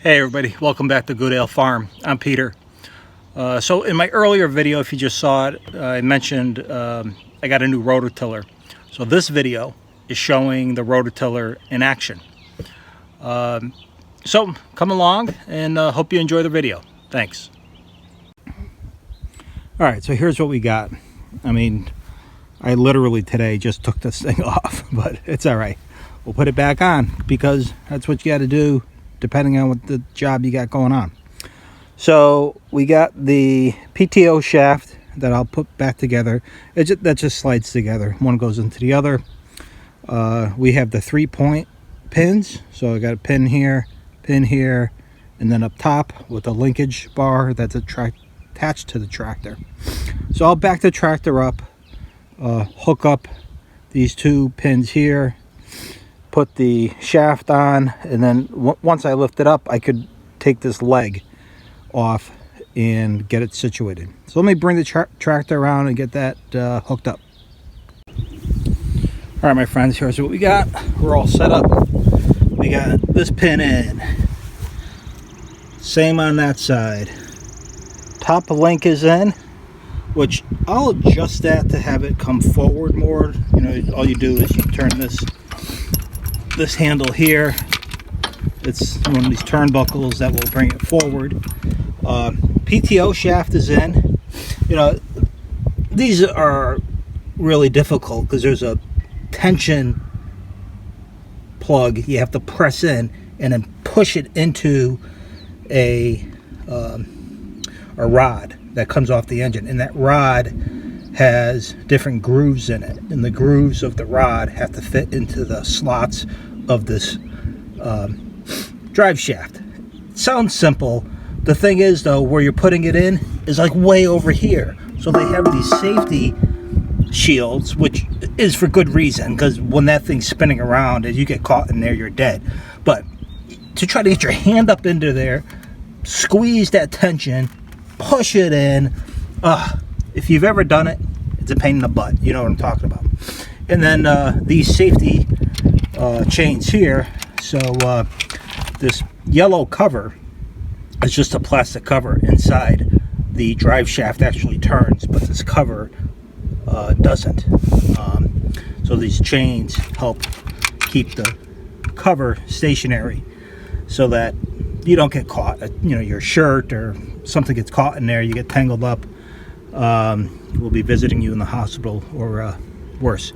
Hey everybody, welcome back to Goodale Farm. I'm Peter. So in my earlier video, if you just saw it, I mentioned I got a new rototiller. So this video is showing the rototiller in action. So come along and hope you enjoy the video. Thanks. All right, so here's what we got. I mean, I literally today just took this thing off, but it's all right. We'll put it back on because that's what you got to do depending on what the job you got going on. So we got the PTO shaft that I'll put back together. That just slides together. One goes into the other. We have the 3-point pins. So I got a pin here, and then up top with a linkage bar that's attached to the tractor. So I'll back the tractor up, hook up these 2 pins here, put the shaft on, and then once I lift it up, I could take this leg off and get it situated. So let me bring the tractor around and get that hooked up. All right, my friends, here's what we got. We're all set up. We got this pin in. Same on that side. Top link is in, which I'll adjust that to have it come forward more. You know, all you do is you turn this handle here. It's one of these turnbuckles that will bring it forward. PTO shaft is in. You know, these are really difficult because there's a tension plug you have to press in and then push it into a rod that comes off the engine, and that rod has different grooves in it, and the grooves of the rod have to fit into the slots of this drive shaft. It sounds simple. The thing is, though, where you're putting it in is like way over here. So they have these safety shields, which is for good reason, because when that thing's spinning around and you get caught in there, you're dead. But to try to get your hand up into there, squeeze that tension, push it in. If you've ever done it, it's a pain in the butt. You know what I'm talking about. And then these safety chains here. So this yellow cover is just a plastic cover inside. The drive shaft actually turns, but this cover doesn't. So these chains help keep the cover stationary so that you don't get caught. You know, your shirt or something gets caught in there, you get tangled up. We'll be visiting you in the hospital or worse.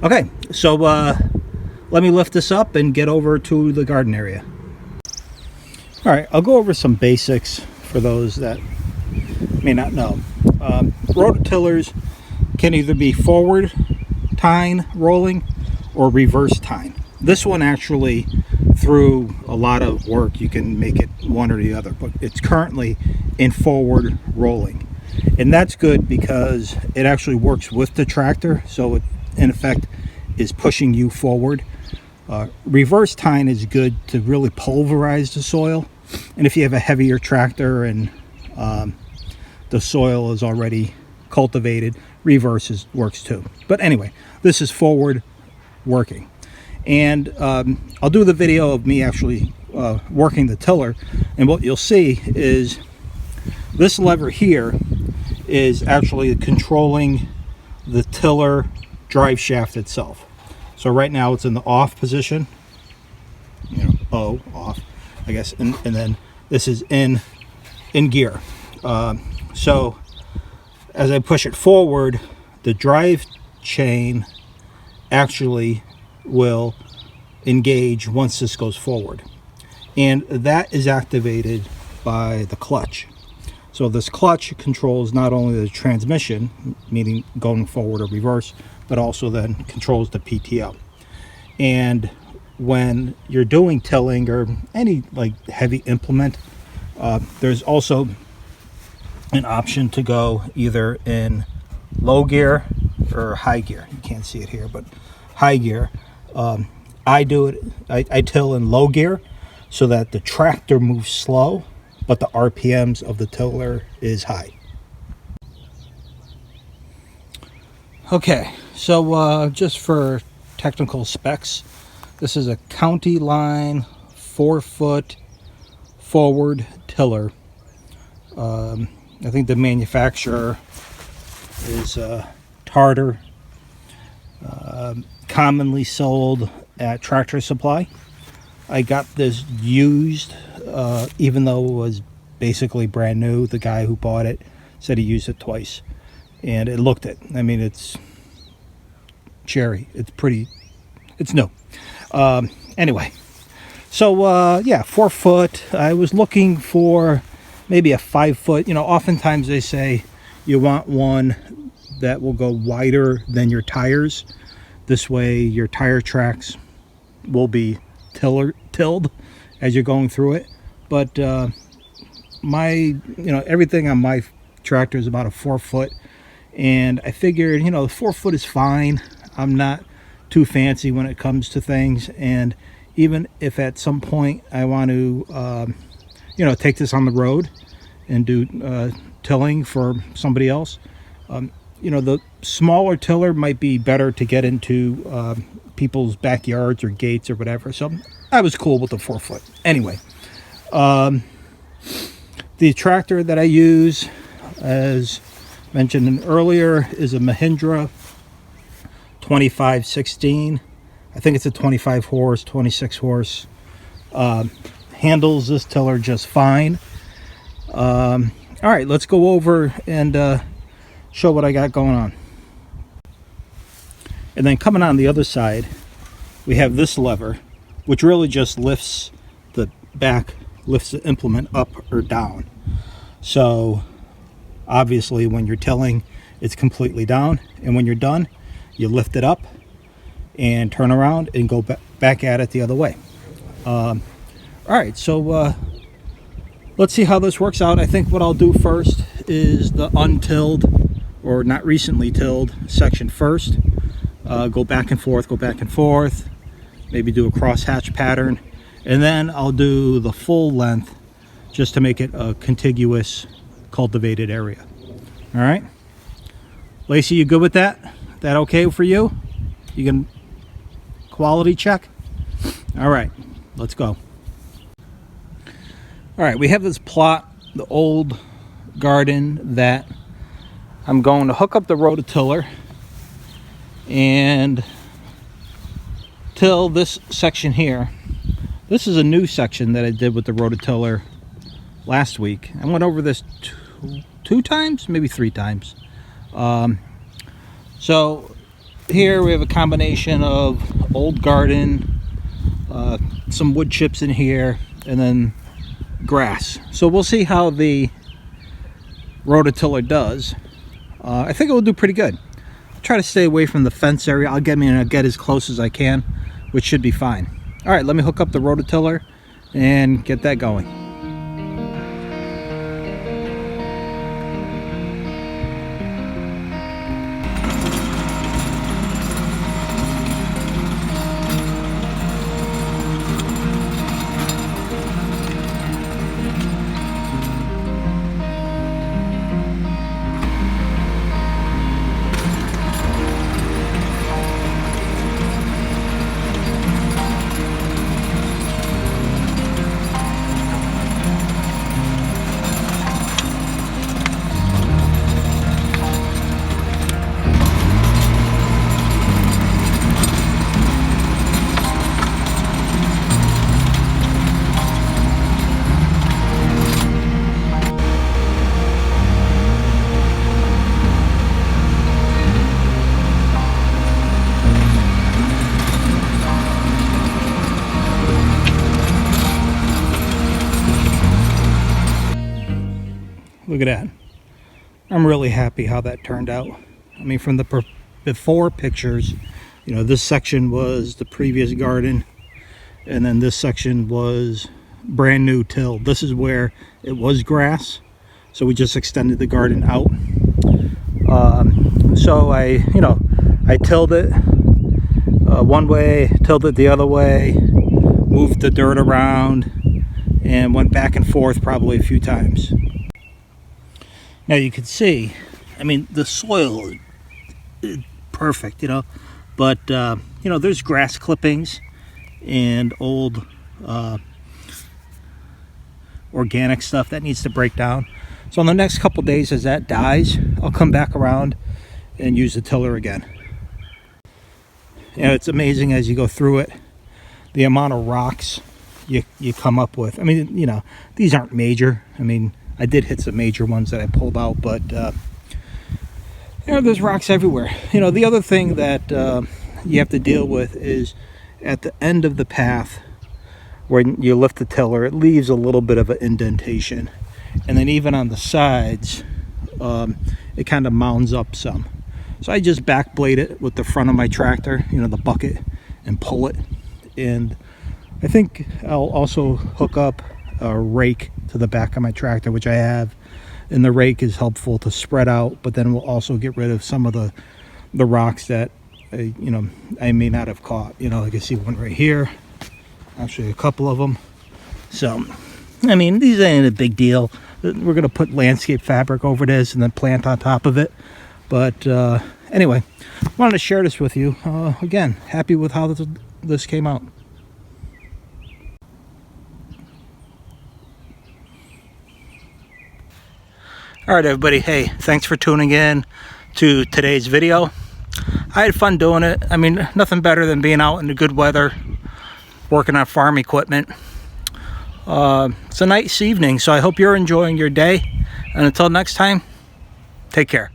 Okay, so let me lift this up and get over to the garden area. All right, I'll go over some basics for those that may not know. Rototillers can either be forward tine rolling or reverse tine. This one actually, through a lot of work, you can make it one or the other, but it's currently in forward rolling. And that's good because it actually works with the tractor, so it in effect is pushing you forward. Reverse tine is good to really pulverize the soil, and if you have a heavier tractor and the soil is already cultivated, reverse works too. But anyway, this is forward working. And I'll do the video of me actually working the tiller, and what you'll see is this lever here is actually controlling the tiller drive shaft itself. So right now it's in the off position, you know, off, I guess, and then this is in gear. So as I push it forward, the drive chain actually will engage once this goes forward, and that is activated by the clutch. So this clutch controls not only the transmission, meaning going forward or reverse, but also then controls the PTO. And when you're doing tilling or any like heavy implement, there's also an option to go either in low gear or high gear. You can't see it here, but high gear. I till in low gear so that the tractor moves slow, but the RPMs of the tiller is high. Okay, so just for technical specs, this is a Countyline 4-foot forward tiller. I think the manufacturer is Tarter, commonly sold at Tractor Supply. I got this used, even though it was basically brand new. The guy who bought it said he used it twice, and it looked it. I mean, it's cherry. It's pretty. It's new. Anyway, so yeah, 4 foot. I was looking for maybe a 5 foot. You know, oftentimes they say you want one that will go wider than your tires. This way your tire tracks will be tilled as you're going through it. But everything on my tractor is about a 4 foot, and I figured, 4 foot is fine. I'm not too fancy when it comes to things, and even if at some point I want to take this on the road and do tilling for somebody else, the smaller tiller might be better to get into people's backyards or gates or whatever. So I was cool with the 4 foot. Anyway, the tractor that I use, as mentioned earlier, is a Mahindra 2516. I think it's a 25 horse, 26 horse. Handles this tiller just fine. All right, let's go over and show what I got going on. And then coming on the other side, we have this lever, which really just lifts the implement up or down. So obviously when you're tilling, it's completely down, and when you're done, you lift it up and turn around and go back at it the other way. All right, so let's see how this works out. I think what I'll do first is the untilled, or not recently tilled, section first. Go back and forth, maybe do a crosshatch pattern, and then I'll do the full length just to make it a contiguous cultivated area. All right, Lacey, you good with that? That okay for you? You can quality check? All right, let's go. All right, we have this plot, the old garden, that I'm going to hook up the rototiller and till this section here. This is a new section that I did with the rototiller last week. I went over this two times, maybe 3 times. So here we have a combination of old garden, some wood chips in here, and then grass. So we'll see how the rototiller does. I think it will do pretty good. I'll try to stay away from the fence area. I'll get as close as I can, which should be fine. All right, let me hook up the rototiller and get that going. Look at that. I'm really happy how that turned out. I mean, from the before pictures, this section was the previous garden, and then this section was brand new tilled. This is where it was grass, so we just extended the garden out. So I tilled it one way, tilled it the other way, moved the dirt around, and went back and forth probably a few times. Now you can see, I mean, the soil is perfect, but there's grass clippings and old organic stuff that needs to break down. So in the next couple days, as that dies, I'll come back around and use the tiller again. You know, it's amazing as you go through it, the amount of rocks you come up with. I mean, you know, these aren't major. I mean, I did hit some major ones that I pulled out, but you know, there's rocks everywhere. You know, the other thing that you have to deal with is at the end of the path when you lift the tiller, it leaves a little bit of an indentation, and then even on the sides, it kind of mounds up some. So I just back blade it with the front of my tractor, you know, the bucket, and pull it. And I think I'll also hook up a rake to the back of my tractor, which I have, and the rake is helpful to spread out, but then we'll also get rid of some of the rocks that you know, I may not have caught. You know, like I see one right here, actually a couple of them. So I mean, these ain't a big deal. We're gonna put landscape fabric over this and then plant on top of it. But anyway, wanted to share this with you. Again, happy with how this came out. All right, everybody. Hey, thanks for tuning in to today's video. I had fun doing it. I mean, nothing better than being out in the good weather, working on farm equipment. It's a nice evening, so I hope you're enjoying your day. And until next time, take care.